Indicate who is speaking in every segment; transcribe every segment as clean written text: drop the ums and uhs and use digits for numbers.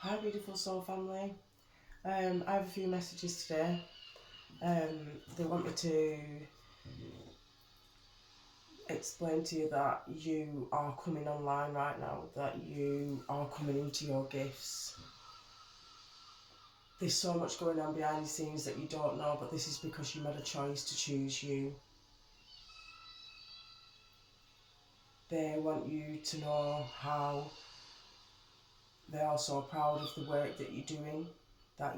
Speaker 1: Hi beautiful soul family. I have a few messages today. They want me to explain to you that you are coming online right now, that you are coming into your gifts. There's so much going on behind the scenes that you don't know, but this is because you made a choice to choose you. They want you to know how they are so proud of the work that you're doing, that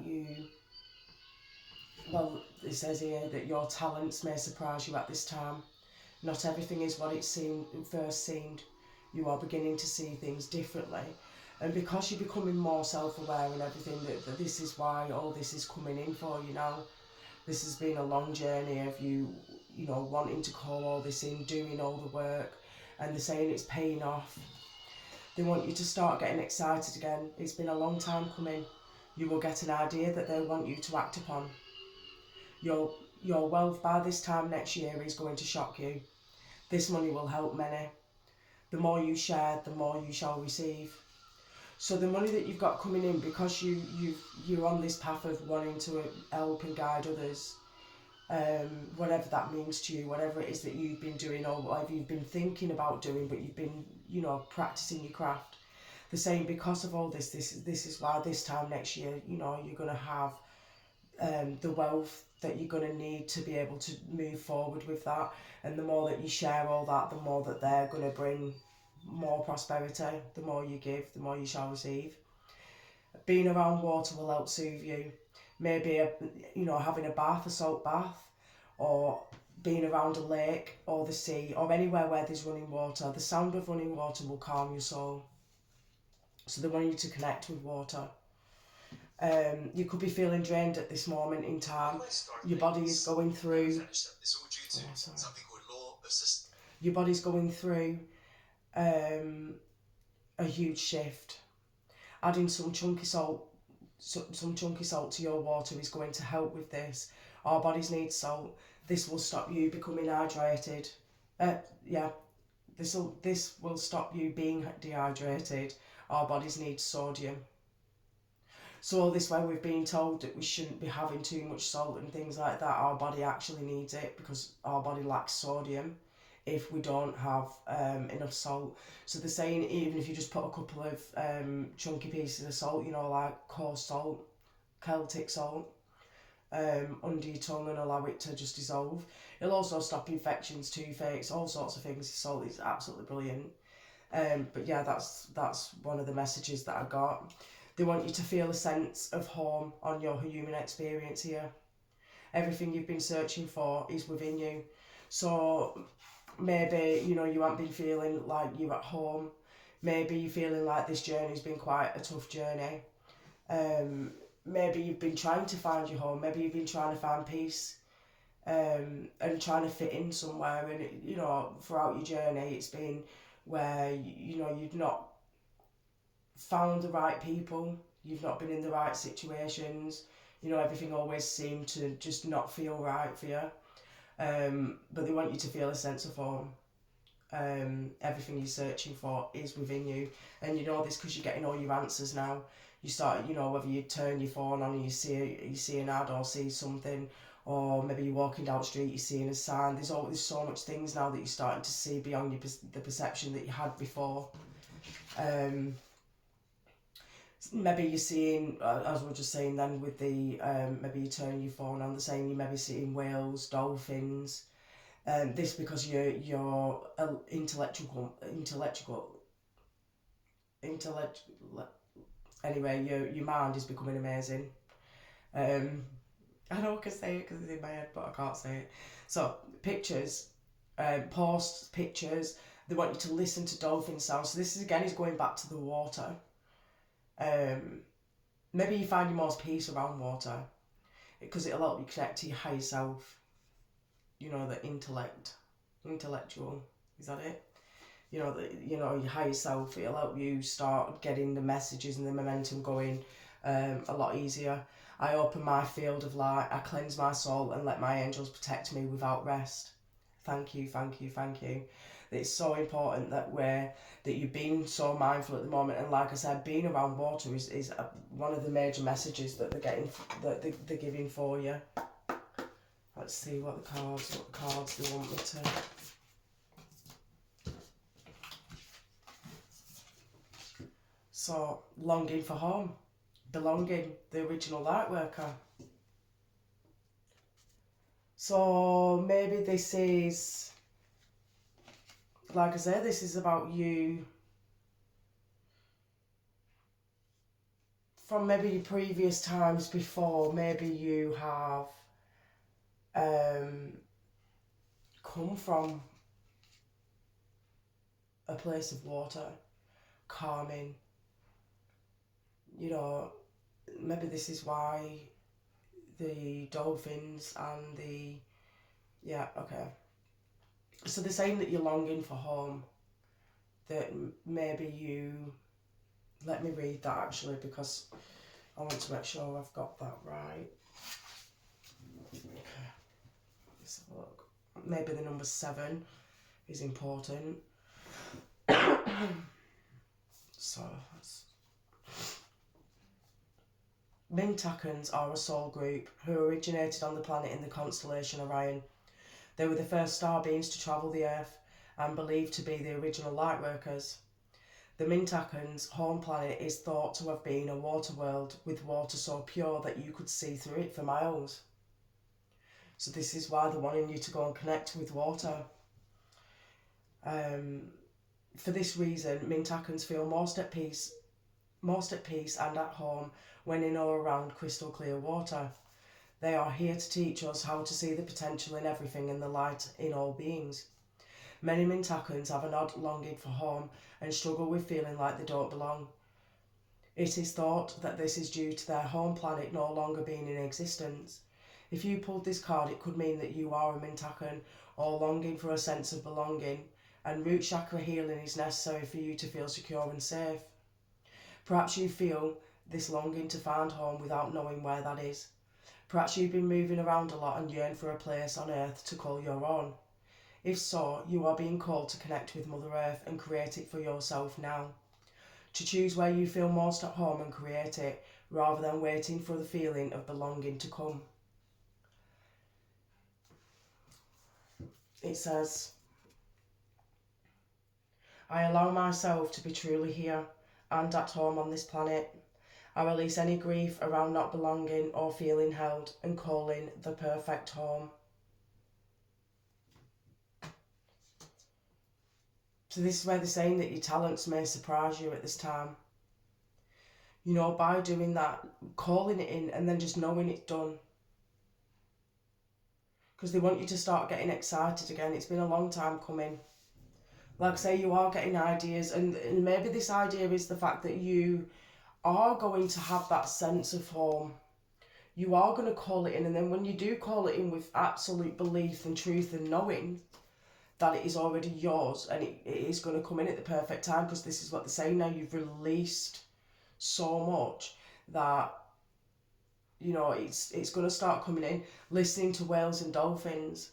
Speaker 1: it says here that your talents may surprise you at this time. Not everything is what it first seemed. You are beginning to see things differently. And because you're becoming more self-aware and everything, that this is why all this is coming in for you now. This has been a long journey of you wanting to call all this in, doing all the work, and they're saying it's paying off. They want you to start getting excited again. It's been a long time coming. You will get an idea that they want you to act upon. Your wealth by this time next year is going to shock you. This money will help many. The more you share, the more you shall receive. So the money that you've got coming in, because you're on this path of wanting to help and guide others, whatever that means to you, whatever it is that you've been doing or whatever you've been thinking about doing, but you've been, practicing your craft. The same, because of all this is why this time next year, you're going to have the wealth that you're going to need to be able to move forward with that. And the more that you share all that, the more that they're going to bring more prosperity. The more you give, the more you shall receive. Being around water will help soothe you. Maybe having a bath, a salt bath, or being around a lake or the sea or anywhere where there's running water. The sound of running water will calm your soul. So they want you to connect with water. You could be feeling drained at this moment in time. Your body is going through. Your body's going through a huge shift. Adding some chunky salt to your water is going to help with this. Our bodies need salt. This will stop you becoming hydrated. This will stop you being dehydrated. Our bodies need sodium. So all this way we've been told that we shouldn't be having too much salt and things like that. Our body actually needs it because our body lacks sodium if we don't have enough salt. So they're saying even if you just put a couple of chunky pieces of salt, like coarse salt, Celtic salt, under your tongue and allow it to just dissolve. It'll also stop infections, toothaches, all sorts of things. Salt is absolutely brilliant. But yeah, that's one of the messages that I got. They want you to feel a sense of home on your human experience here. Everything you've been searching for is within you. So maybe, you haven't been feeling like you're at home. Maybe you're feeling like this journey's been quite a tough journey. Maybe you've been trying to find your home. Maybe you've been trying to find peace and trying to fit in somewhere. And, throughout your journey, it's been where, you've not found the right people, you've not been in the right situations, everything always seemed to just not feel right for you. But they want you to feel a sense of home. Everything you're searching for is within you, and you know this because you're getting all your answers now. You start, whether you turn your phone on and you see an ad or see something, or maybe you're walking down the street, you're seeing a sign. There's so much things now that you're starting to see beyond the perception that you had before. Maybe you're seeing, as we were just saying then with the, maybe you turn your phone on, the saying you maybe seeing whales, dolphins. This because your anyway, your mind is becoming amazing. I know I can say it because it's in my head, but I can't say it. So pictures, posts, pictures. They want you to listen to dolphin sounds. So this is going back to the water. Maybe you find your most peace around water because it'll help you connect to your higher self. The intellectual. Is that it? Your higher self. It'll help you start getting the messages and the momentum going a lot easier. I open my field of light. I cleanse my soul and let my angels protect me without rest. Thank you, thank you, thank you. it's so important that you're being so mindful at the moment. And like I said, being around water is one of the major messages that they're giving for you. Let's see what cards they want me to. So, longing for home, belonging, the original light worker. So maybe this is, like I said, this is about you from maybe your previous times before. Maybe you have come from a place of water, calming. You know, maybe this is why the dolphins and the, yeah, okay. So they're saying that you're longing for home, that maybe you, let me read that actually, because I want to make sure I've got that right. Okay, let's have a look. Maybe the number 7 is important. So Mintakans are a soul group who originated on the planet in the constellation Orion. They were the first star beings to travel the Earth and believed to be the original lightworkers. The Mintakans' home planet is thought to have been a water world with water so pure that you could see through it for miles. So this is why they're wanting you to go and connect with water. For this reason, Mintakans feel most at peace and at home when in or around crystal clear water. They are here to teach us how to see the potential in everything and the light in all beings. Many Mintakans have an odd longing for home and struggle with feeling like they don't belong. It is thought that this is due to their home planet no longer being in existence. If you pulled this card, it could mean that you are a Mintakan or longing for a sense of belonging, and root chakra healing is necessary for you to feel secure and safe. Perhaps you feel this longing to find home without knowing where that is. Perhaps you've been moving around a lot and yearn for a place on Earth to call your own. If so, you are being called to connect with Mother Earth and create it for yourself now. To choose where you feel most at home and create it, rather than waiting for the feeling of belonging to come. It says, I allow myself to be truly here and at home on this planet. I release any grief around not belonging or feeling held and call in the perfect home. So this is where they're saying that your talents may surprise you at this time. You know, by doing that, calling it in and then just knowing it's done. Because they want you to start getting excited again. It's been a long time coming. Like I say, you are getting ideas, and maybe this idea is the fact that you are going to have that sense of home. You are going to call it in, and then when you do call it in with absolute belief and truth and knowing that it is already yours and it is going to come in at the perfect time, because this is what they're saying now, you've released so much that, you know, it's going to start coming in. Listening to whales and dolphins.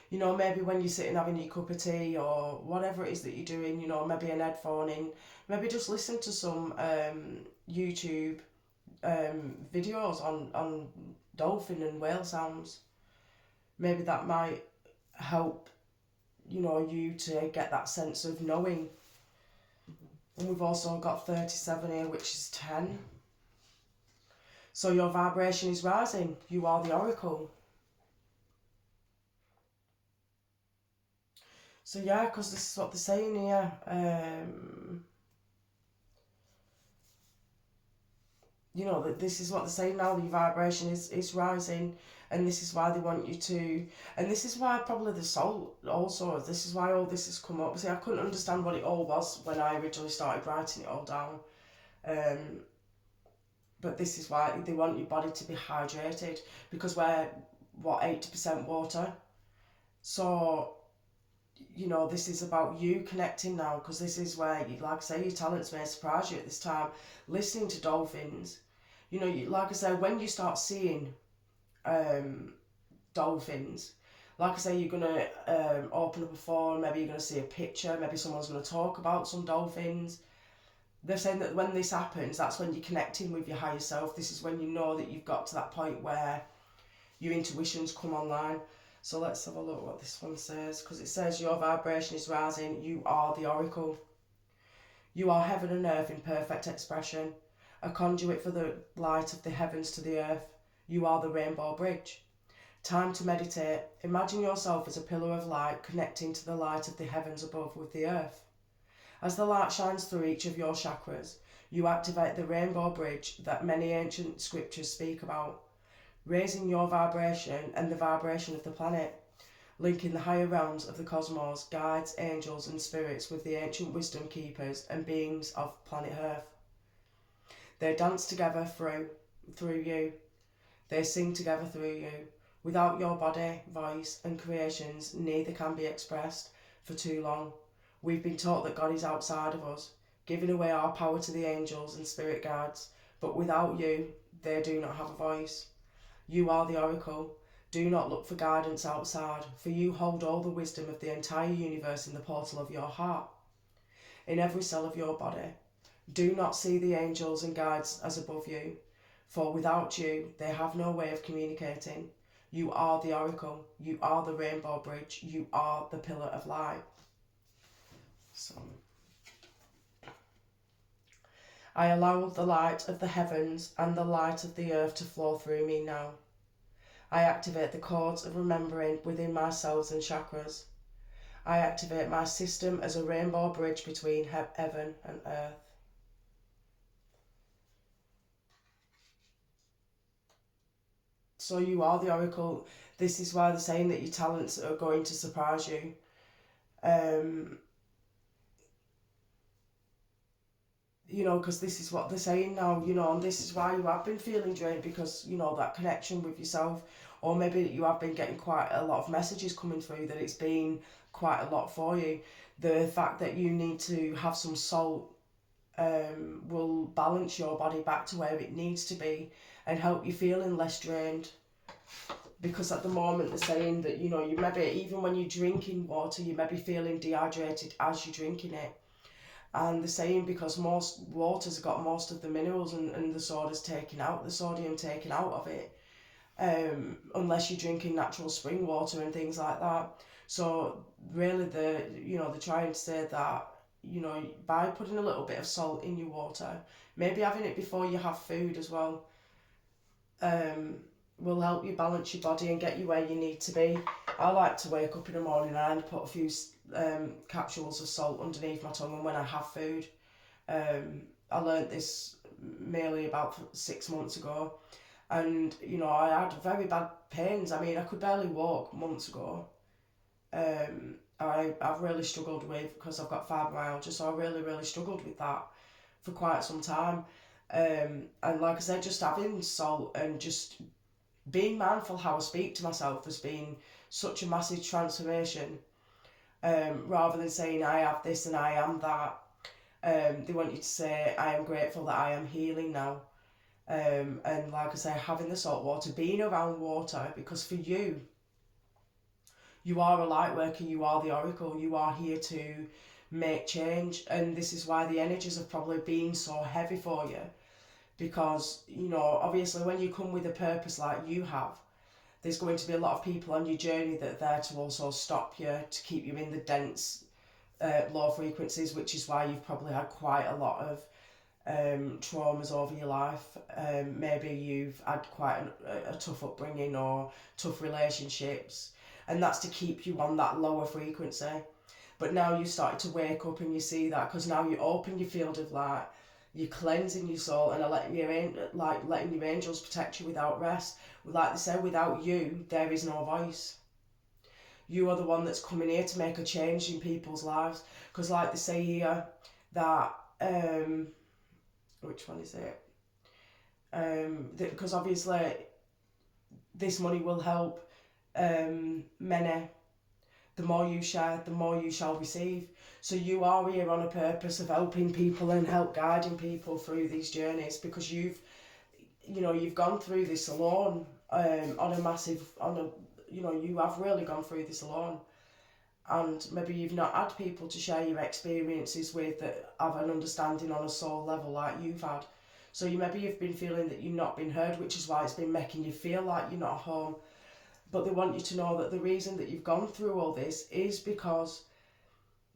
Speaker 1: You know, maybe when you're sitting having your cup of tea or whatever it is that you're doing, you know, maybe an headphone in, maybe just listen to some YouTube videos on dolphin and whale sounds. Maybe that might help, you know, you to get that sense of knowing. And we've also got 37 here, which is 10. So your vibration is rising. You are the oracle. So yeah, because this is what they're saying here. You know, that this is what they're saying now, your vibration is rising, and this is why they want you to, and this is why probably the soul also, this is why all this has come up. See, I couldn't understand what it all was when I originally started writing it all down. But this is why they want your body to be hydrated, because we're, 80% water. So, you know, this is about you connecting now, because this is where, like I say, your talents may surprise you at this time. Listening to dolphins, you know, like I say, when you start seeing dolphins, Like I say, you're going to open up a phone, maybe you're going to see a picture, maybe someone's going to talk about some dolphins. They're saying that when this happens, that's when you're connecting with your higher self. This is when you know that you've got to that point where your intuitions come online. So let's have a look what this one says, because it says your vibration is rising, you are the oracle. You are heaven and earth in perfect expression, a conduit for the light of the heavens to the earth. You are the rainbow bridge. Time to meditate. Imagine yourself as a pillar of light connecting to the light of the heavens above with the earth. As the light shines through each of your chakras, you activate the rainbow bridge that many ancient scriptures speak about, raising your vibration and the vibration of the planet, linking the higher realms of the cosmos, guides, angels and spirits with the ancient wisdom keepers and beings of planet Earth. They dance together through you. They sing together through you. Without your body, voice and creations, neither can be expressed for too long. We've been taught that God is outside of us, giving away our power to the angels and spirit guides, but without you, they do not have a voice. You are the oracle. Do not look for guidance outside, for you hold all the wisdom of the entire universe in the portal of your heart, in every cell of your body. Do not see the angels and guides as above you, for without you, they have no way of communicating. You are the oracle. You are the rainbow bridge. You are the pillar of light. So, I allow the light of the heavens and the light of the earth to flow through me now. I activate the cords of remembering within my cells and chakras. I activate my system as a rainbow bridge between heaven and earth. So you are the oracle. This is why they're saying that your talents are going to surprise you. You know, because this is what they're saying now, you know, and this is why you have been feeling drained, because, you know, that connection with yourself, or maybe you have been getting quite a lot of messages coming through that it's been quite a lot for you. The fact that you need to have some salt will balance your body back to where it needs to be and help you feeling less drained. Because at the moment they're saying that, you know, you maybe, even when you're drinking water, you may be feeling dehydrated as you're drinking it. And they're saying because most water's got most of the minerals and the soda's taken out, the sodium taken out of it, unless you're drinking natural spring water and things like that. So really they're trying to say that, you know, by putting a little bit of salt in your water, maybe having it before you have food as well, will help you balance your body and get you where you need to be. I like to wake up in the morning and put a few capsules of salt underneath my tongue, and when I have food, I learnt this merely about 6 months ago, and you know, I had very bad pains. I mean, I could barely walk months ago. I've really struggled with, because I've got fibromyalgia, so I really struggled with that for quite some time. And like I said, just having salt and just being mindful how I speak to myself has been such a massive transformation. Rather than saying I have this and I am that, they want you to say I am grateful that I am healing now. And like I say, having the salt water, being around water, because for you, you are a light worker, you are the oracle, you are here to make change. And this is why the energies have probably been so heavy for you, because, you know, obviously when you come with a purpose like you have, there's going to be a lot of people on your journey that are there to also stop you, to keep you in the dense, low frequencies, which is why you've probably had quite a lot of traumas over your life. Maybe you've had quite a tough upbringing or tough relationships, and that's to keep you on that lower frequency. But now you started to wake up and you see that, because now you open your field of light, you're cleansing your soul and letting your angels protect you without rest. Like they say, without you, there is no voice. You are the one that's coming here to make a change in people's lives. Because like they say here, that, which one is it? Because obviously this money will help many. The more you share, the more you shall receive. So you are here on a purpose of helping people and help guiding people through these journeys, because you've gone through this alone, on a you know, you have really gone through this alone. And maybe you've not had people to share your experiences with that have an understanding on a soul level like you've had. So maybe you've been feeling that you've not been heard, which is why it's been making you feel like you're not home. But they want you to know that the reason that you've gone through all this is because,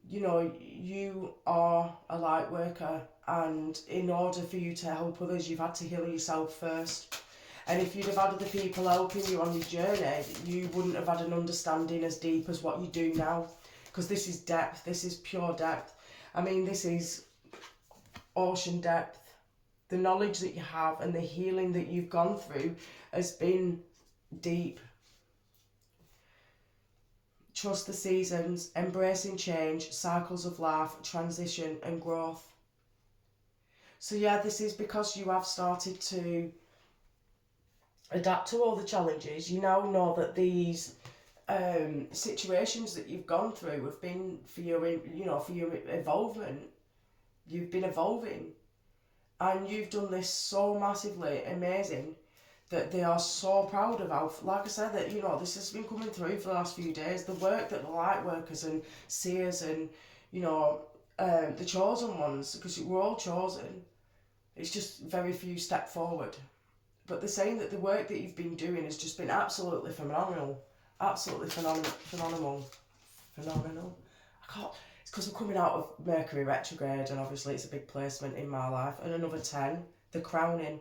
Speaker 1: you know, you are a light worker, and in order for you to help others, you've had to heal yourself first. And if you'd have had other people helping you on your journey, you wouldn't have had an understanding as deep as what you do now. Because this is depth, this is pure depth. I mean, this is ocean depth. The knowledge that you have and the healing that you've gone through has been deep. Trust the seasons, embracing change, cycles of life, transition and growth. So yeah, this is because you have started to adapt to all the challenges. You now know that these situations that you've gone through have been for your, you know, for your evolvement. You've been evolving, and you've done this so massively amazing that they are so proud of how, like I said, that, you know, this has been coming through for the last few days. The work that the light workers and seers and, you know, the chosen ones, because we're all chosen. It's just very few step forward. But they're saying that the work that you've been doing has just been absolutely phenomenal. Absolutely phenomenal. I can't, it's because we're coming out of Mercury retrograde, and obviously it's a big placement in my life. And another 10, the crowning,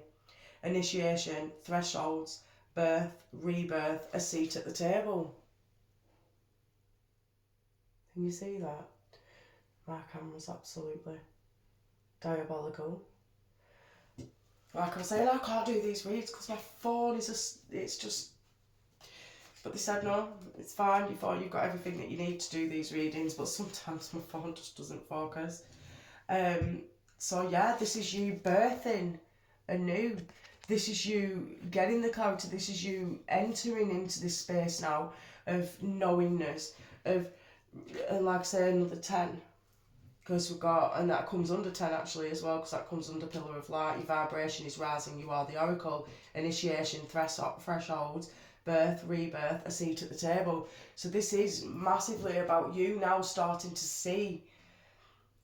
Speaker 1: initiation, thresholds, birth, rebirth, a seat at the table. Can you see that? My camera's absolutely diabolical. Like I was saying, I can't do these reads because my phone is it's just... But they said, no, it's fine, you've got everything that you need to do these readings, but sometimes my phone just doesn't focus. So yeah, this is you birthing anew. This is you getting the clarity. This is you entering into this space now of knowingness, of, and like I say, another 10. Because we've got, and that comes under 10 actually as well, because that comes under Pillar of Light. Your vibration is rising, you are the oracle, initiation, thresholds, birth, rebirth, a seat at the table. So this is massively about you now starting to see.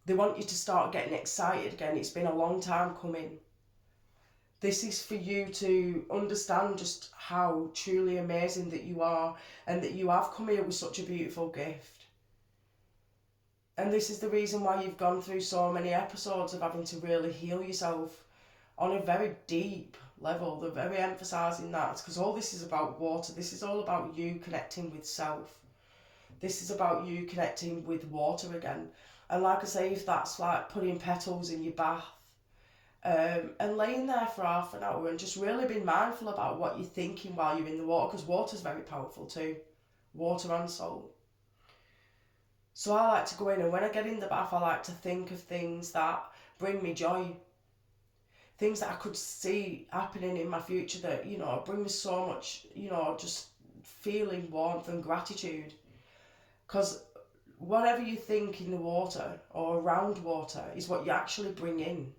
Speaker 1: They want you to start getting excited again. It's been a long time coming. This is for you to understand just how truly amazing that you are, and that you have come here with such a beautiful gift. And this is the reason why you've gone through so many episodes of having to really heal yourself on a very deep level. They're very emphasising that, because all this is about water. This is all about you connecting with self. This is about you connecting with water again. And like I say, if that's like putting petals in your bath, and laying there for half an hour and just really being mindful about what you're thinking while you're in the water, because water's very powerful too. Water and soul. So I like to go in, and when I get in the bath, I like to think of things that bring me joy. Things that I could see happening in my future that, you know, bring me so much, you know, just feeling warmth and gratitude. Because whatever you think in the water or around water is what you actually bring in.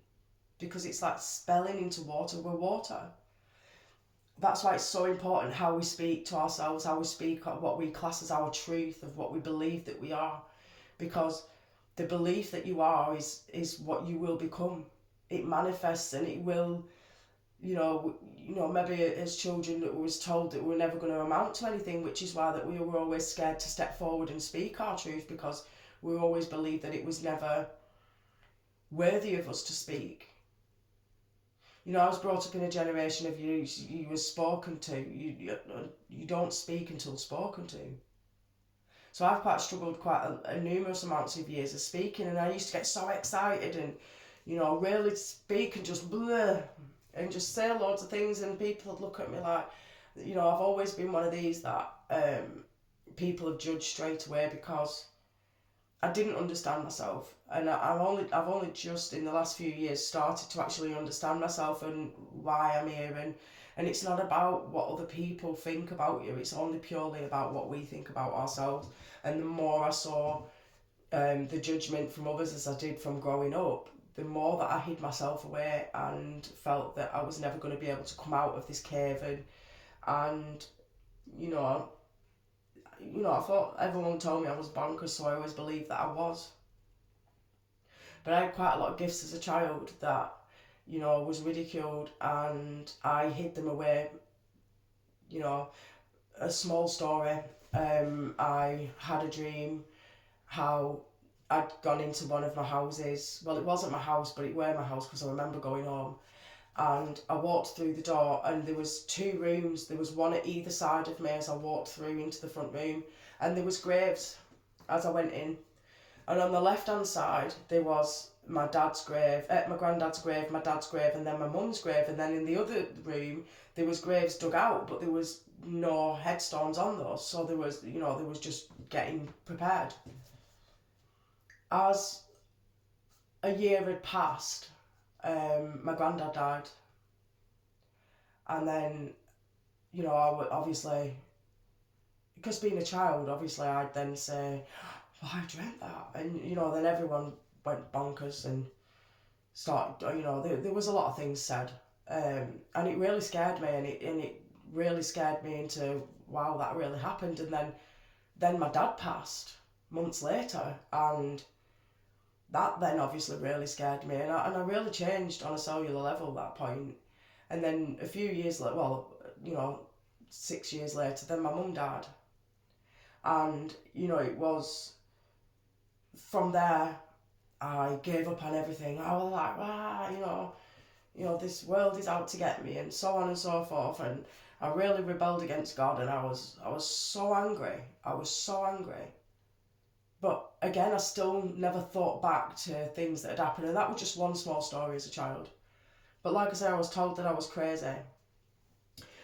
Speaker 1: Because it's like spelling into water. We're water. That's why it's so important how we speak to ourselves, how we speak, what we class as our truth, of what we believe that we are. Because the belief that you are is what you will become. It manifests, and it will, you know, maybe as children that we was told that we're never going to amount to anything, which is why that we were always scared to step forward and speak our truth, because we always believed that it was never worthy of us to speak. You know, I was brought up in a generation of you were spoken to. You don't speak until spoken to. So I've quite struggled quite a numerous amounts of years of speaking, and I used to get so excited and, you know, really speak and just blah, and just say loads of things, and people would look at me like, you know, I've always been one of these that people have judged straight away, because I didn't understand myself, and I've only just in the last few years started to actually understand myself and why I'm here, and it's not about what other people think about you. It's only purely about what we think about ourselves. And the more I saw the judgment from others as I did from growing up, the more that I hid myself away and felt that I was never going to be able to come out of this cave, and you know, I thought everyone told me I was bonkers, so I always believed that I was. But I had quite a lot of gifts as a child that, was ridiculed, and I hid them away. A small story. I had a dream how I'd gone into one of my houses. Well, it wasn't my house, but it were my house because I remember going home. And I walked through the door, and there was 2 rooms. There was one at either side of me as I walked through into the front room, and there was graves as I went in. And on the left-hand side, there was my dad's grave, my granddad's grave, my dad's grave, and then my mum's grave. And then in the other room, there was graves dug out, but there was no headstones on those. So there was just getting prepared. As a year had passed, my granddad died. And then, I obviously, because being a child, obviously I'd then say, well, I dreamt that. And, then everyone went bonkers and started, there was a lot of things said. And it really scared me, and it really scared me into, wow, that really happened. And then my dad passed months later, and that then obviously really scared me, and I really changed on a cellular level at that point. And then a few years later, 6 years later, then my mum died. And, it was from there, I gave up on everything. I was like, this world is out to get me, and so on and so forth. And I really rebelled against God, and I was so angry. I was so angry. But again, I still never thought back to things that had happened, and that was just one small story as a child. But like I say, I was told that I was crazy.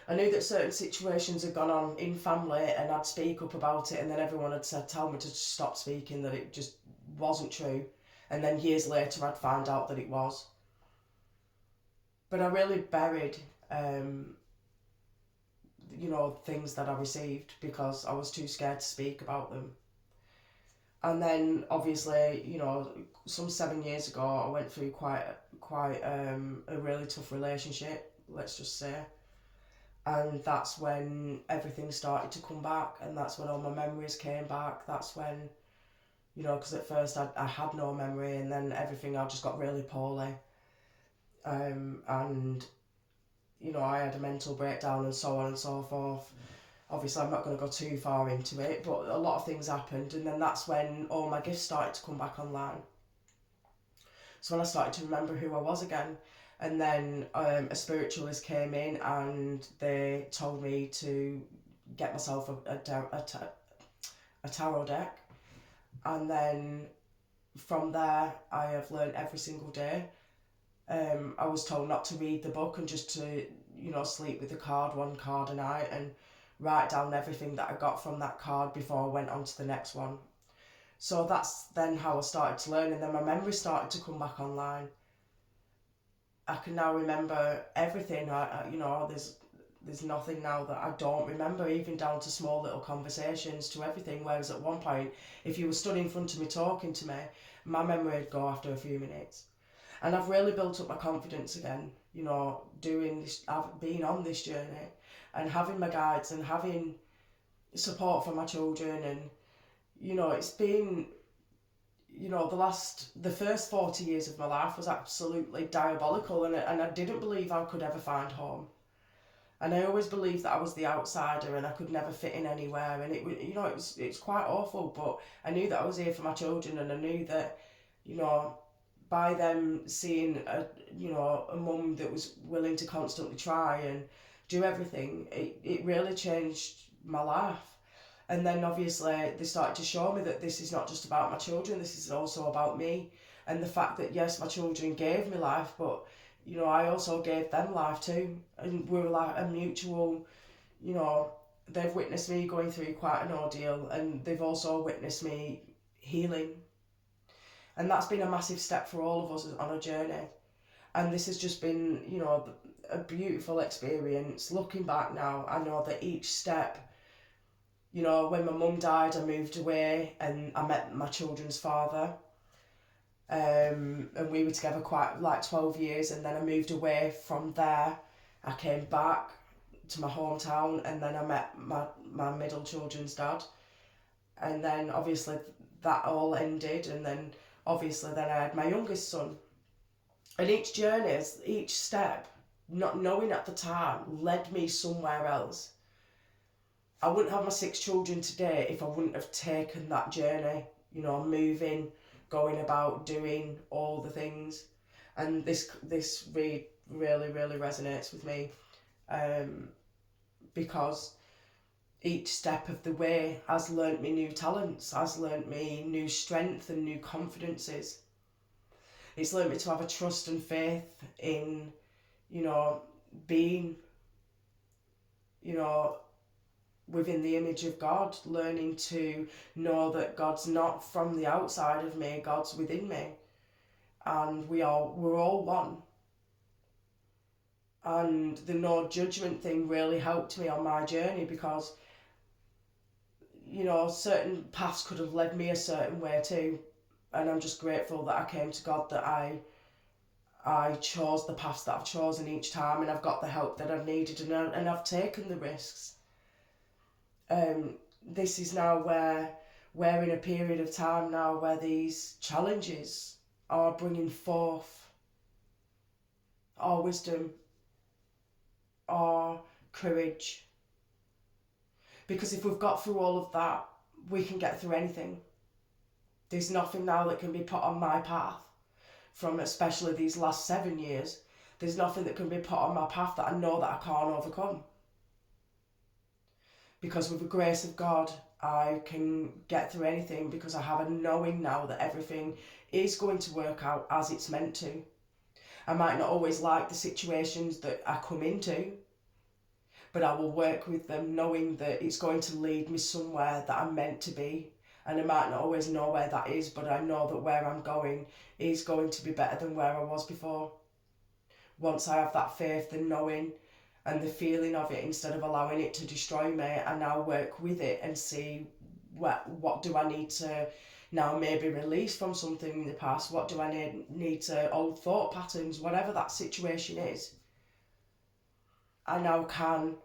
Speaker 1: I knew that certain situations had gone on in family, and I'd speak up about it, and then everyone had said, tell me to stop speaking, that it just wasn't true. And then years later, I'd find out that it was. But I really buried, things that I received because I was too scared to speak about them. And then, obviously, some 7 years ago, I went through quite a really tough relationship, let's just say. And that's when everything started to come back, and that's when all my memories came back. That's when, because at first I had no memory, and then everything, I just got really poorly. And, I had a mental breakdown and so on and so forth. Obviously, I'm not going to go too far into it, but a lot of things happened, and then that's when all my gifts started to come back online. So when I started to remember who I was again, and then a spiritualist came in, and they told me to get myself a tarot deck, and then from there I have learned every single day. I was told not to read the book and just to, sleep with one card a night, and write down everything that I got from that card before I went on to the next one. So that's then how I started to learn, and then my memory started to come back online. I can now remember everything. There's nothing now that I don't remember, even down to small little conversations, to everything. Whereas at one point, if you were stood in front of me talking to me, my memory would go after a few minutes. And I've really built up my confidence again, doing this, being on this journey, and having my guides, and having support for my children. And, it's been, the first 40 years of my life was absolutely diabolical, and I didn't believe I could ever find home. And I always believed that I was the outsider and I could never fit in anywhere. And it's quite awful, but I knew that I was here for my children, and I knew that, by them seeing a mum that was willing to constantly try and do everything, it really changed my life. And then obviously they started to show me that this is not just about my children, this is also about me. And the fact that, yes, my children gave me life, but I also gave them life too. And we were like a mutual, they've witnessed me going through quite an ordeal, and they've also witnessed me healing. And that's been a massive step for all of us on a journey. And this has just been, a beautiful experience. Looking back now, I know that each step, when my mum died, I moved away and I met my children's father. And we were together quite 12 years, and then I moved away from there. I came back to my hometown, and then I met my middle children's dad. And then obviously that all ended, and then obviously then I had my youngest son. And each journey, each step, not knowing at the time, led me somewhere else. I wouldn't have my 6 children today if I wouldn't have taken that journey, you know, moving, going about, doing all the things. And this really resonates with me, because each step of the way has learnt me new talents, has learnt me new strength and new confidences. It's learnt me to have a trust and faith in, you know, being, you know, within the image of God, learning to know that God's not from the outside of me, God's within me. And we're all one. And the no judgment thing really helped me on my journey, because, you know, certain paths could have led me a certain way too. And I'm just grateful that I came to God, that I chose the paths that I've chosen each time, and I've got the help that I've needed, and I've taken the risks. This is now where we're in a period of time now where these challenges are bringing forth our wisdom, our courage. Because if we've got through all of that, we can get through anything. There's nothing now that can be put on my path, from especially these last 7 years. There's nothing that can be put on my path that I know that I can't overcome. Because with the grace of God, I can get through anything, because I have a knowing now that everything is going to work out as it's meant to. I might not always like the situations that I come into, but I will work with them knowing that it's going to lead me somewhere that I'm meant to be. And I might not always know where that is, but I know that where I'm going is going to be better than where I was before. Once I have that faith and knowing and the feeling of it, instead of allowing it to destroy me, I now work with it and see what do I need to now maybe release from something in the past. What do I need to, old thought patterns, whatever that situation is. I now can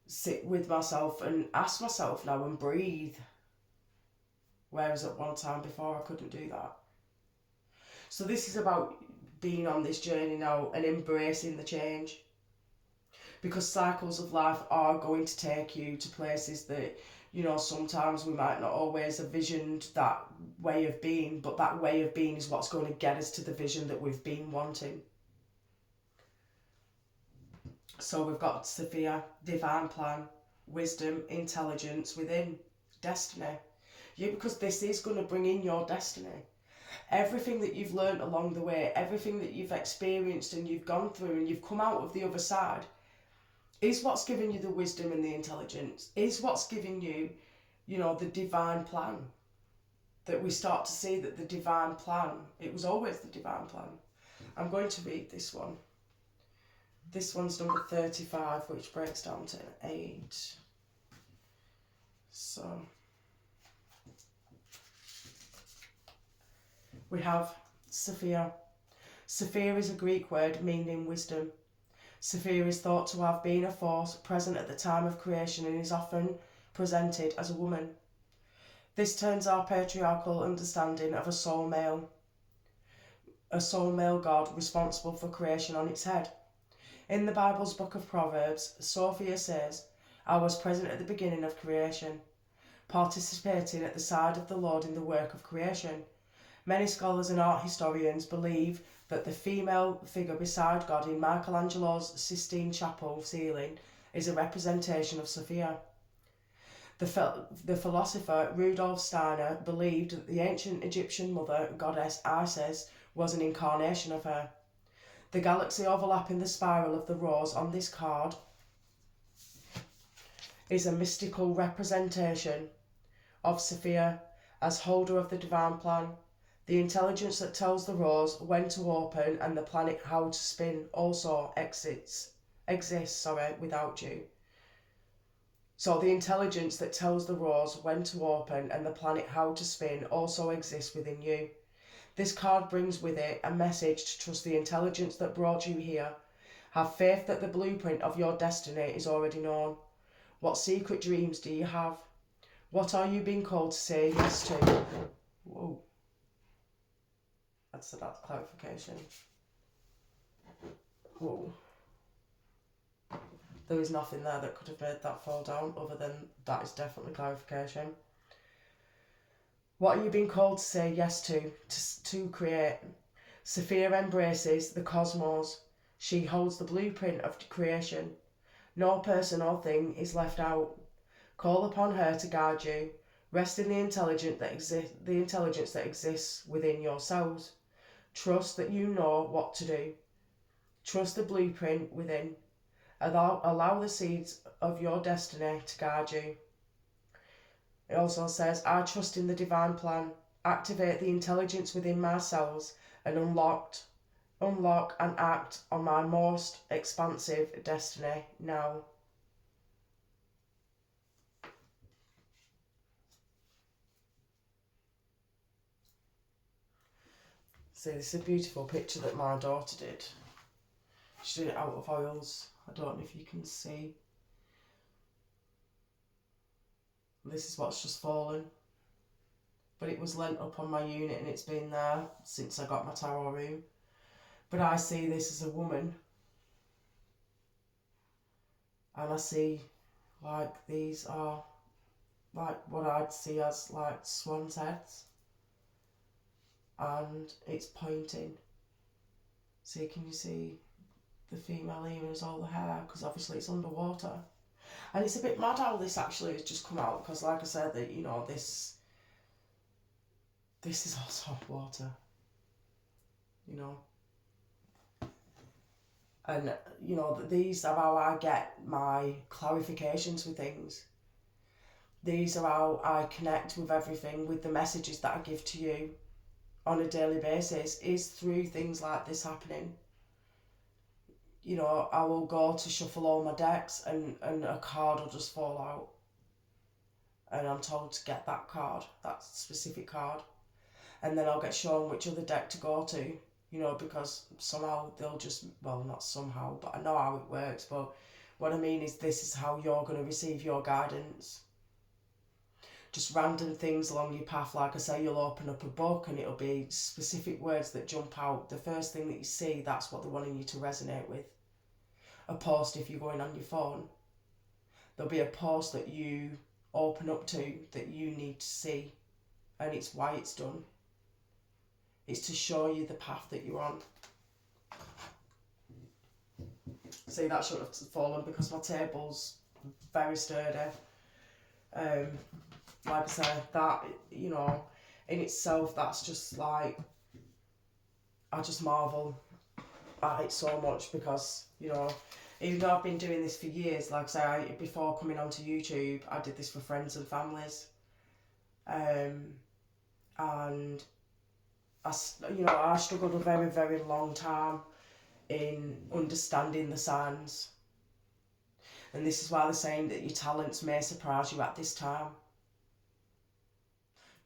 Speaker 1: sit with myself and ask myself now and breathe. Whereas at one time before I couldn't do that. So this is about being on this journey now and embracing the change. Because cycles of life are going to take you to places that, you know, sometimes we might not always have visioned that way of being, but that way of being is what's going to get us to the vision that we've been wanting. So we've got Sophia, divine plan, wisdom, intelligence within, destiny. Yeah, because this is going to bring in your destiny. Everything that you've learned along the way, everything that you've experienced and you've gone through and you've come out of the other side, is what's giving you the wisdom and the intelligence, is what's giving you, you know, the divine plan. That we start to see that the divine plan, it was always the divine plan. I'm going to read this one. This one's number 35, which breaks down to 8. So we have Sophia. Sophia is a Greek word meaning wisdom. Sophia is thought to have been a force present at the time of creation and is often presented as a woman. This turns our patriarchal understanding of a sole male god responsible for creation on its head. In the Bible's book of Proverbs, Sophia says, "I was present at the beginning of creation," participating at the side of the Lord in the work of creation. Many scholars and art historians believe that the female figure beside God in Michelangelo's Sistine Chapel ceiling is a representation of Sophia. The philosopher Rudolf Steiner believed that the ancient Egyptian mother goddess Isis was an incarnation of her. The galaxy overlapping the spiral of the rose on this card is a mystical representation of Sophia as holder of the divine plan. The intelligence that tells the rose when to open and the planet how to spin also exists without you. So the intelligence that tells the rose when to open and the planet how to spin also exists within you. This card brings with it a message to trust the intelligence that brought you here. Have faith that the blueprint of your destiny is already known. What secret dreams do you have? What are you being called to say yes to? Whoa. That's clarification. Whoa. There is nothing there that could have made that fall down other than that is definitely clarification. What are you being called to say yes to create? Sophia embraces the cosmos. She holds the blueprint of creation. No person or thing is left out. Call upon her to guide you. Rest in the intelligence that exists within yourselves. Trust that you know what to do. Trust the blueprint within. Allow the seeds of your destiny to guide you. It also says, I trust in the divine plan. Activate the intelligence within my cells and unlock and act on my most expansive destiny now. See, this is a beautiful picture that my daughter did. She did it out of oils. I don't know if you can see. This is what's just fallen. But it was lent up on my unit and it's been there since I got my tarot room. But I see this as a woman. And I see like these are like what I'd see as like swan's heads. And it's pointing. See, can you see the female here has all the hair? Because obviously it's underwater. And it's a bit mad how this actually has just come out. Because like I said, that you know, this is all salt water. You know. And, you know, these are how I get my clarifications with things. These are how I connect with everything, with the messages that I give to you on a daily basis, is through things like this happening. You know, I will go to shuffle all my decks and a card will just fall out. And I'm told to get that card, that specific card. And then I'll get shown which other deck to go to. You know, because somehow they'll just, well, not somehow, but I know how it works. But what I mean is this is how you're going to receive your guidance. Just random things along your path. Like I say, you'll open up a book and it'll be specific words that jump out. The first thing that you see, that's what they're wanting you to resonate with. A post, if you're going on your phone, there'll be a post that you open up to that you need to see. And it's why it's done. It's to show you the path that you're on. See, that should have fallen because my table's very sturdy. Like I said, that, you know, in itself, that's just like, I just marvel at it so much because, you know, even though I've been doing this for years, like I say, before coming onto YouTube, I did this for friends and families. And I struggled a very, very long time in understanding the signs. And this is why they're saying that your talents may surprise you at this time.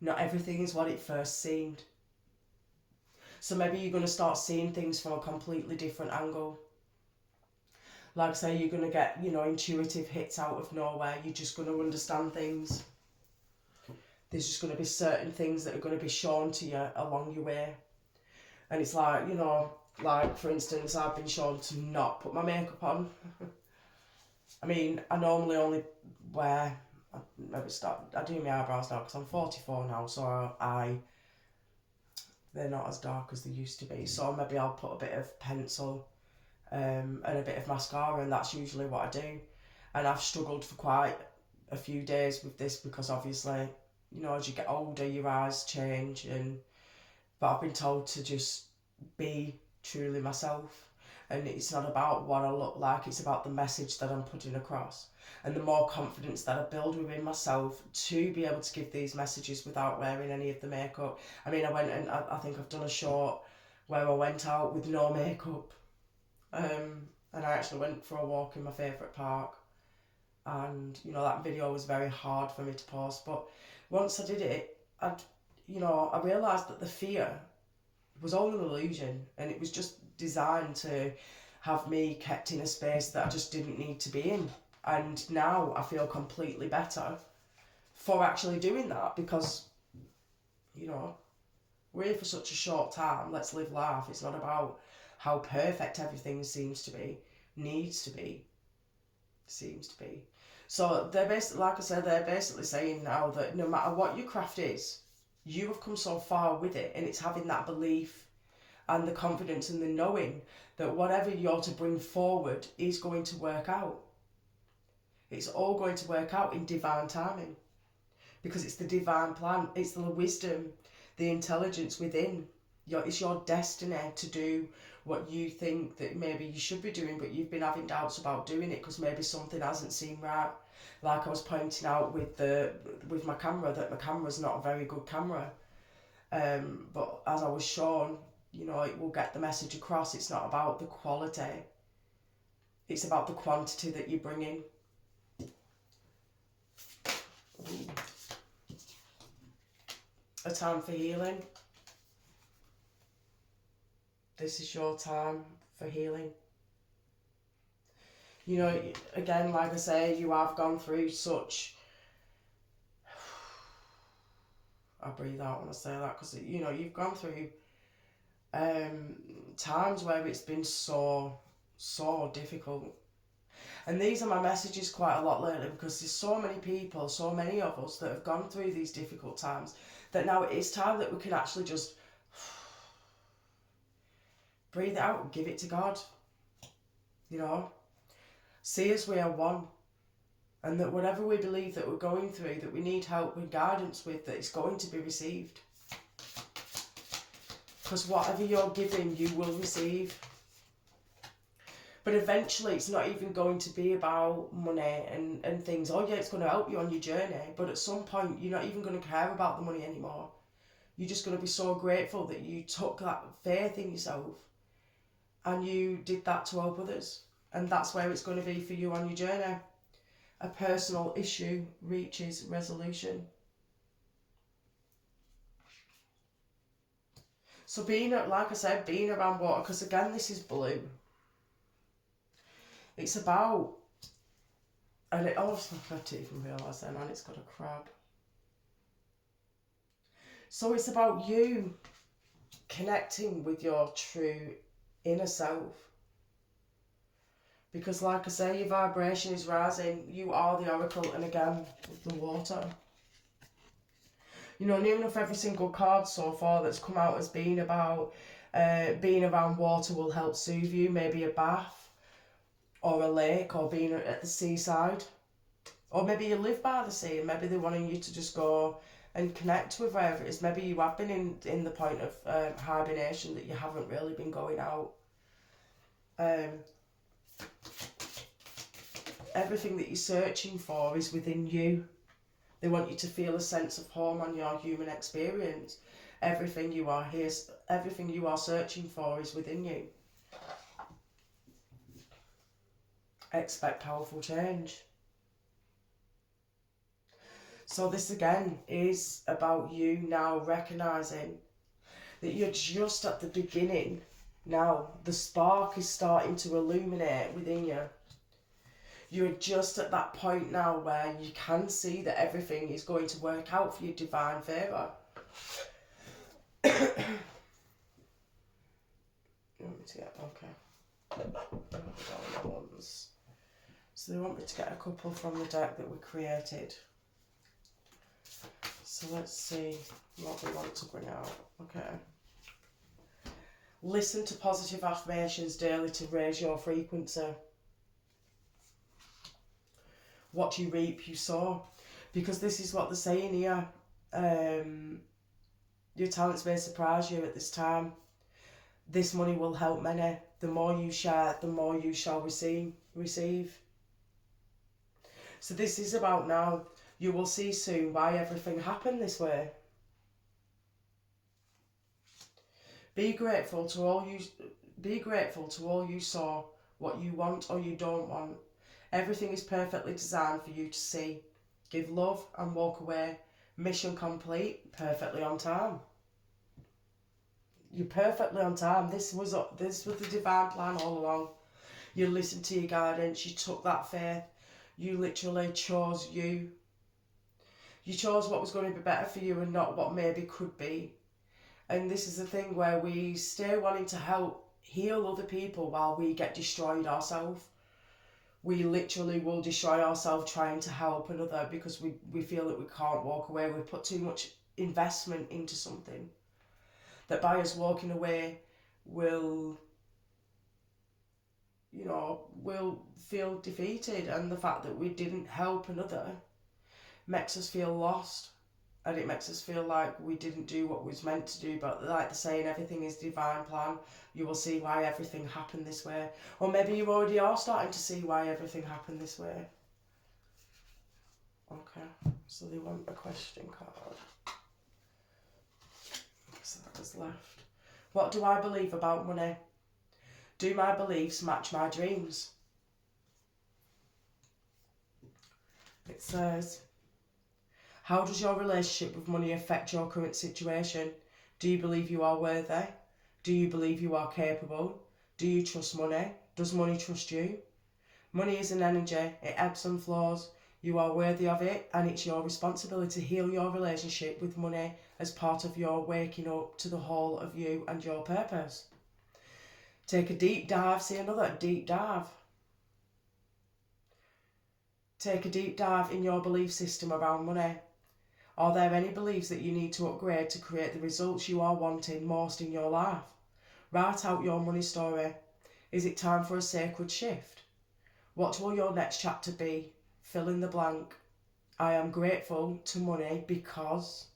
Speaker 1: Not everything is what it first seemed. So maybe you're going to start seeing things from a completely different angle. Like I say, you're going to get, you know, intuitive hits out of nowhere. You're just going to understand things. There's just going to be certain things that are going to be shown to you along your way. And it's like, you know, like for instance, I've been shown to not put my makeup on. I mean, I normally only wear, I do my eyebrows now because I'm 44 now, so they're not as dark as they used to be. So maybe I'll put a bit of pencil and a bit of mascara, and that's usually what I do. And I've struggled for quite a few days with this because obviously, you know, as you get older, your eyes change, but I've been told to just be truly myself. And it's not about what I look like, it's about the message that I'm putting across. And the more confidence that I build within myself to be able to give these messages without wearing any of the makeup. I mean, I went and I think I've done a short where I went out with no makeup. And I actually went for a walk in my favourite park. And, you know, that video was very hard for me to post. But once I did it, I realised that the fear was all an illusion, and it was just designed to have me kept in a space that I just didn't need to be in. And now I feel completely better for actually doing that, because, you know, we're here for such a short time. Let's live life. It's not about how perfect everything seems to be, needs to be, seems to be. So they're basically, like I said, they're basically saying now that no matter what your craft is, you have come so far with it, and it's having that belief and the confidence and the knowing that whatever you're to bring forward is going to work out. It's all going to work out in divine timing, because it's the divine plan. It's the wisdom, the intelligence within. It's your destiny to do what you think that maybe you should be doing, but you've been having doubts about doing it because maybe something hasn't seemed right. Like I was pointing out with my camera, that my camera's not a very good camera. But as I was shown, you know, it will get the message across. It's not about the quality. It's about the quantity that you bring in. Ooh. A time for healing. This is your time for healing. You know, again, like I say, you have gone through such... I breathe out when I say that, because, you know, you've gone through times where it's been so difficult. And these are my messages quite a lot lately, because there's so many people, so many of us that have gone through these difficult times, that now it's time that we can actually just breathe it out and give it to God. You know, see as we are one, and that whatever we believe that we're going through, that we need help and guidance with, that it's going to be received. Because whatever you're giving, you will receive. But eventually it's not even going to be about money and things. Oh yeah, it's going to help you on your journey, but at some point you're not even going to care about the money anymore. You're just going to be so grateful that you took that faith in yourself and you did that to help others. And that's where it's going to be for you on your journey. A personal issue reaches resolution. So being, like I said, being around water, because again, this is blue. It's about, and it also, I didn't even realise then, and it's got a crab. So it's about you connecting with your true inner self. Because like I say, your vibration is rising. You are the oracle, and again, with the water. You know, near enough every single card so far that's come out as being about being around water will help soothe you. Maybe a bath, or a lake, or being at the seaside. Or maybe you live by the sea, and maybe they're wanting you to just go and connect with wherever it is. Maybe you have been in the point of hibernation, that you haven't really been going out. Everything that you're searching for is within you. They want you to feel a sense of home on your human experience. Everything you are here, everything you are searching for is within you. Expect powerful change. So this again is about you now recognising that you're just at the beginning now. The spark is starting to illuminate within you. You're just at that point now where you can see that everything is going to work out for your divine favour. You want me to get, okay. So they want me to get a couple from the deck that we created. So let's see what we want to bring out. Okay. Listen to positive affirmations daily to raise your frequency. What you reap, you sow. Because this is what they're saying here. Your talents may surprise you at this time. This money will help many. The more you share, the more you shall receive. So this is about now. You will see soon why everything happened this way. Be grateful to all you saw, what you want or you don't want. Everything is perfectly designed for you to see. Give love and walk away. Mission complete. Perfectly on time. You're perfectly on time. This was the divine plan all along. You listened to your guidance. You took that faith. You literally chose you. You chose what was going to be better for you and not what maybe could be. And this is the thing where we stay wanting to help heal other people while we get destroyed ourselves. We literally will destroy ourselves trying to help another because we feel that we can't walk away. We put too much investment into something that by us walking away will, you know, will feel defeated, and the fact that we didn't help another makes us feel lost, and it makes us feel like we didn't do what was meant to do. But like the saying, everything is divine plan. You will see why everything happened this way. Or maybe you already are starting to see why everything happened this way. Okay, so they want a question card. So that was left. What do I believe about money? Do my beliefs match my dreams? It says, how does your relationship with money affect your current situation? Do you believe you are worthy? Do you believe you are capable? Do you trust money? Does money trust you? Money is an energy. It ebbs and flows. You are worthy of it, and it's your responsibility to heal your relationship with money as part of your waking up to the whole of you and your purpose. Take a deep dive. See, another deep dive. Take a deep dive in your belief system around money. Are there any beliefs that you need to upgrade to create the results you are wanting most in your life? Write out your money story. Is it time for a sacred shift? What will your next chapter be? Fill in the blank. I am grateful to money because...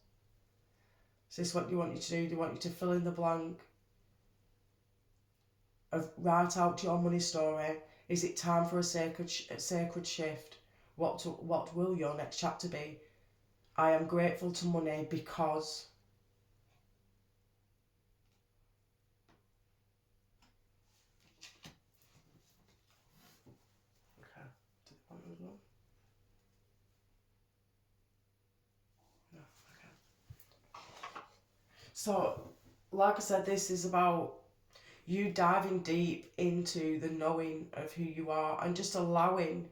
Speaker 1: Is this what they want you to do? They want you to fill in the blank. Write out your money story. Is it time for a sacred shift? What will your next chapter be? I am grateful to money because... Okay. Did I want another one? No. Okay. So, like I said, this is about you diving deep into the knowing of who you are and just allowing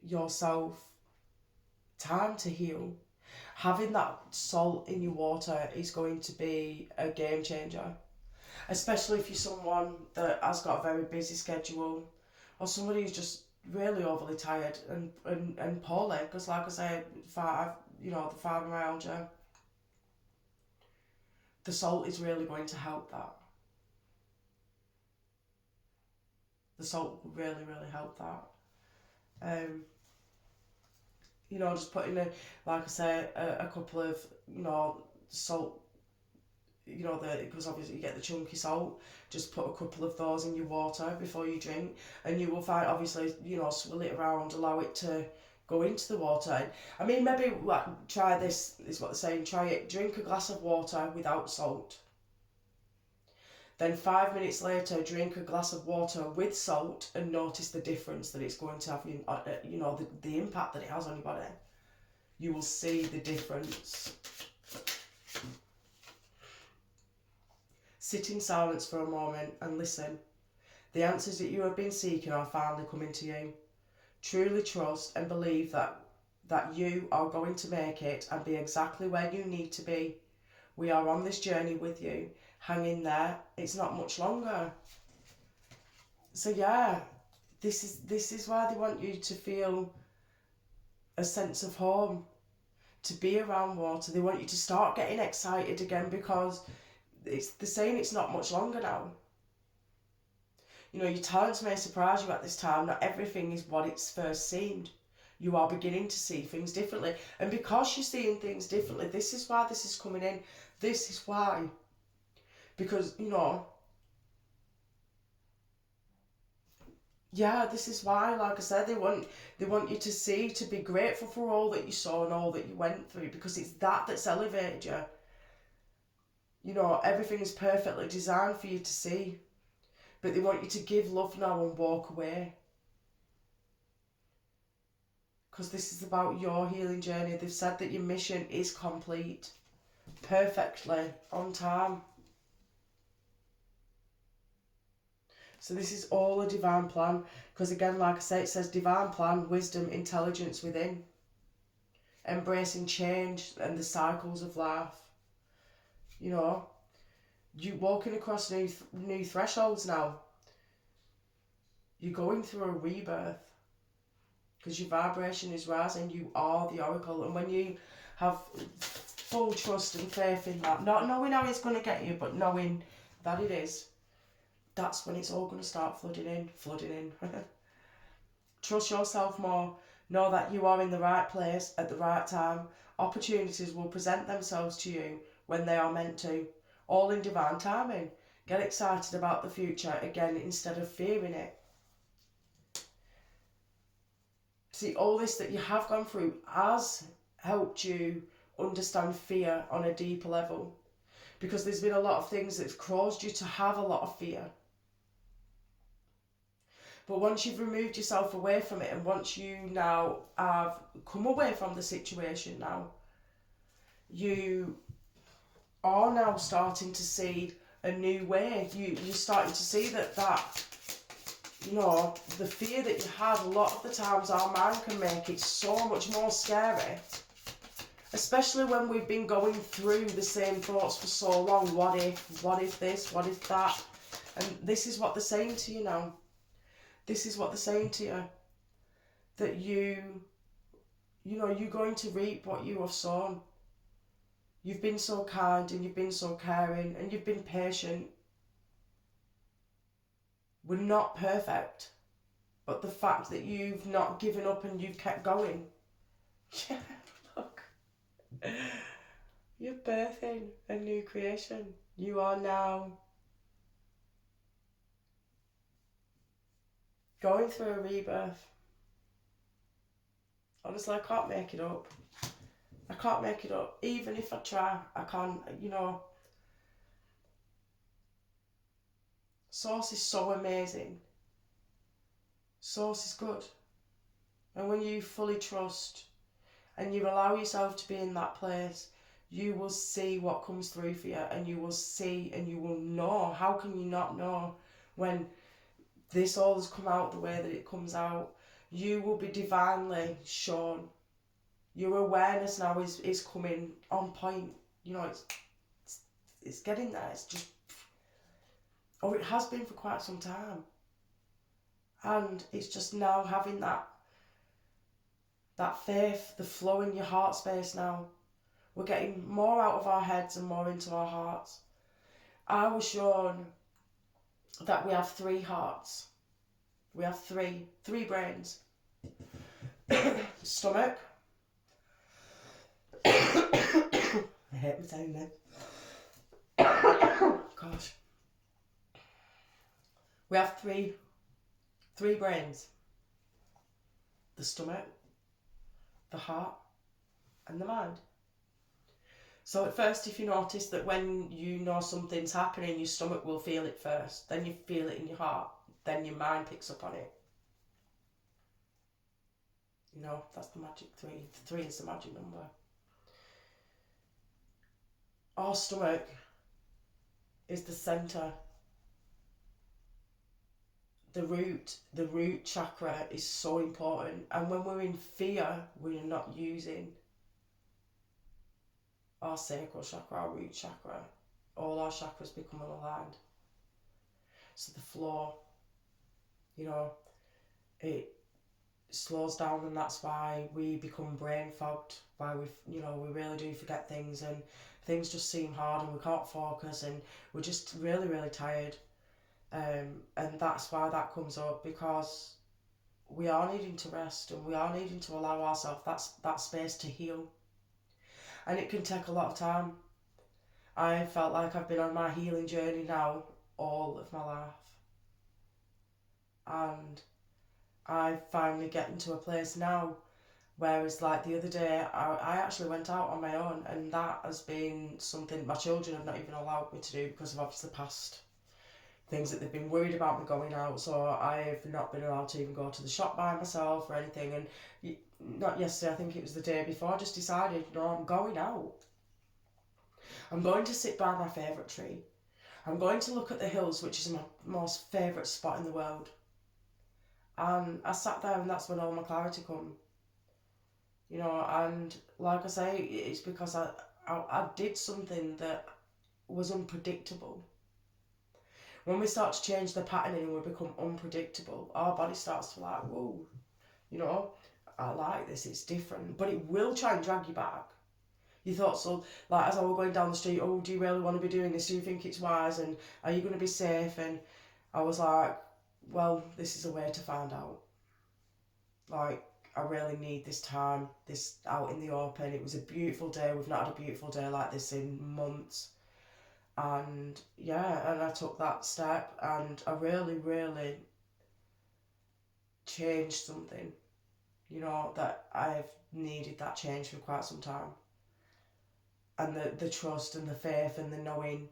Speaker 1: yourself time to heal. Having that salt in your water is going to be a game changer, especially if you're someone that has got a very busy schedule, or somebody who's just really overly tired and poorly, because like I said, the fibromyalgia, the salt is really going to help that. The salt will really, really help that. Just putting in, like I say, a couple of, salt, because obviously you get the chunky salt, just put a couple of those in your water before you drink, and you will find, obviously, swirl it around, allow it to go into the water. I mean, maybe try this, is what they're saying, try it, drink a glass of water without salt. Then 5 minutes later, drink a glass of water with salt and notice the difference that it's going to have, the impact that it has on your body. You will see the difference. Sit in silence for a moment and listen. The answers that you have been seeking are finally coming to you. Truly trust and believe that you are going to make it and be exactly where you need to be. We are on this journey with you. Hang in there. It's not much longer. So yeah, this is why they want you to feel a sense of home, to be around water. They want you to start getting excited again, because they're saying it's not much longer now. Your talents may surprise you at this time. Not everything is what it's first seemed. You are beginning to see things differently. And because you're seeing things differently, this is why this is coming in. This is why. Because, this is why, like I said, they want you to see, to be grateful for all that you saw and all that you went through, because it's that's elevated you. Everything is perfectly designed for you to see, but they want you to give love now and walk away. Because this is about your healing journey. They've said that your mission is complete, perfectly, on time. So this is all a divine plan, because again, like I say, it says divine plan, wisdom, intelligence within. embracing change and the cycles of life. You know, you walking across new thresholds now. You're going through a rebirth because your vibration is rising. You are the oracle, and when you have full trust and faith in that, not knowing how it's going to get you, but knowing that it is, that's when it's all going to start flooding in. Trust yourself more. Know that you are in the right place at the right time. Opportunities will present themselves to you when they are meant to, all in divine timing. Get excited about the future again instead of fearing it. See, all this that you have gone through has helped you understand fear on a deeper level, because there's been a lot of things that's caused you to have a lot of fear. But once you've removed yourself away from it, and once you now have come away from the situation now, you are now starting to see a new way. You're starting to see that you know, the fear that you had, a lot of the times our mind can make it so much more scary. Especially when we've been going through the same thoughts for so long. What if this, what if that? And this is what they're saying to you now. This is what they're saying to you. That you know, you're going to reap what you have sown. You've been so kind and you've been so caring and you've been patient. We're not perfect. But the fact that you've not given up and you've kept going. Yeah, look. You're birthing a new creation. You are now going through a rebirth. Honestly, I can't make it up. I can't make it up. Even if I try, I can't, you know. Source is so amazing. Source is good. And when you fully trust and you allow yourself to be in that place, you will see what comes through for you, and you will see and you will know. How can you not know when this all has come out the way that it comes out? You will be divinely shown. Your awareness now is coming on point. You know, it's getting there. It's just, or it has been for quite some time. And it's just now having that faith, the flow in your heart space now. We're getting more out of our heads and more into our hearts. I was shown that we have 3 hearts. We have three brains. Stomach. I hate me saying that. Gosh. We have three brains. The stomach, the heart, and the mind. So at first, if you notice that when you know something's happening, your stomach will feel it first, then you feel it in your heart, then your mind picks up on it. You know, that's the magic 3. 3 is the magic number. Our stomach is the centre. The root chakra is so important. And when we're in fear, we're not using our sacral chakra, our root chakra. All our chakras become unaligned. So the flow, you know, it slows down, and that's why we become brain fogged, why we really do forget things, and things just seem hard and we can't focus, and we're just really, really tired. And that's why that comes up, because we are needing to rest, and we are needing to allow ourselves that space to heal. And it can take a lot of time. I felt like I've been on my healing journey now all of my life. And I finally getting to a place now, whereas like the other day, I actually went out on my own, and that has been something my children have not even allowed me to do because of obviously past things that they've been worried about me going out. So I've not been allowed to even go to the shop by myself or anything. And not yesterday, I think it was the day before, I just decided, no, I'm going out. I'm going to sit by my favourite tree. I'm going to look at the hills, which is my most favourite spot in the world. And I sat there, and that's when all my clarity come. you know, and like I say, it's because I did something that was unpredictable. When we start to change the patterning and we become unpredictable, our body starts to like, whoa, you know, I like this, it's different. But it will try and drag you back. You thought so, like as I was going down the street, oh, do you really want to be doing this? Do you think it's wise? And are you going to be safe? And I was like, well, this is a way to find out. Like, I really need this time, this out in the open. It was a beautiful day. We've not had a beautiful day like this in months. And yeah, and I took that step and I really, really changed something, you know, that I've needed that change for quite some time. And the trust and the faith and the knowing,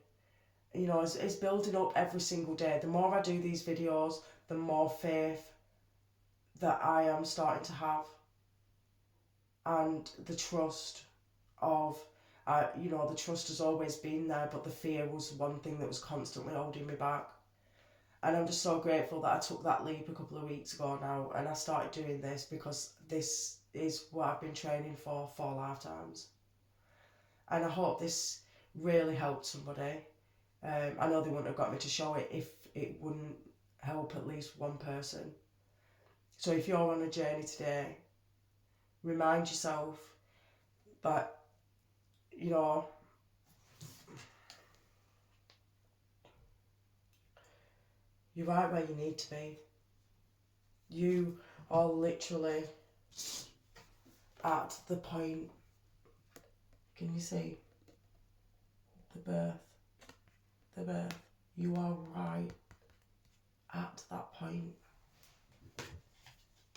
Speaker 1: you know, is building up every single day. The more I do these videos, the more faith that I am starting to have, and the trust of, you know, the trust has always been there, but the fear was one thing that was constantly holding me back. And I'm just so grateful that I took that leap a couple of weeks ago now and I started doing this, because this is what I've been training for lifetimes. And I hope this really helped somebody. I know they wouldn't have got me to show it if it wouldn't help at least one person. So if you're on a journey today, remind yourself that, you know, you're right where you need to be. You are literally at the point. Can you see the birth? The birth. You are right at that point.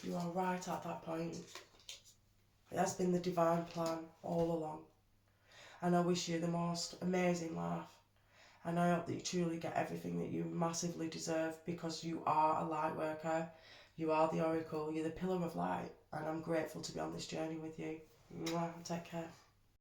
Speaker 1: You are right at that point. It has been the divine plan all along. And I wish you the most amazing life. And I hope that you truly get everything that you massively deserve, because you are a light worker. You are the oracle. You're the pillar of light. And I'm grateful to be on this journey with you. Mwah, take care.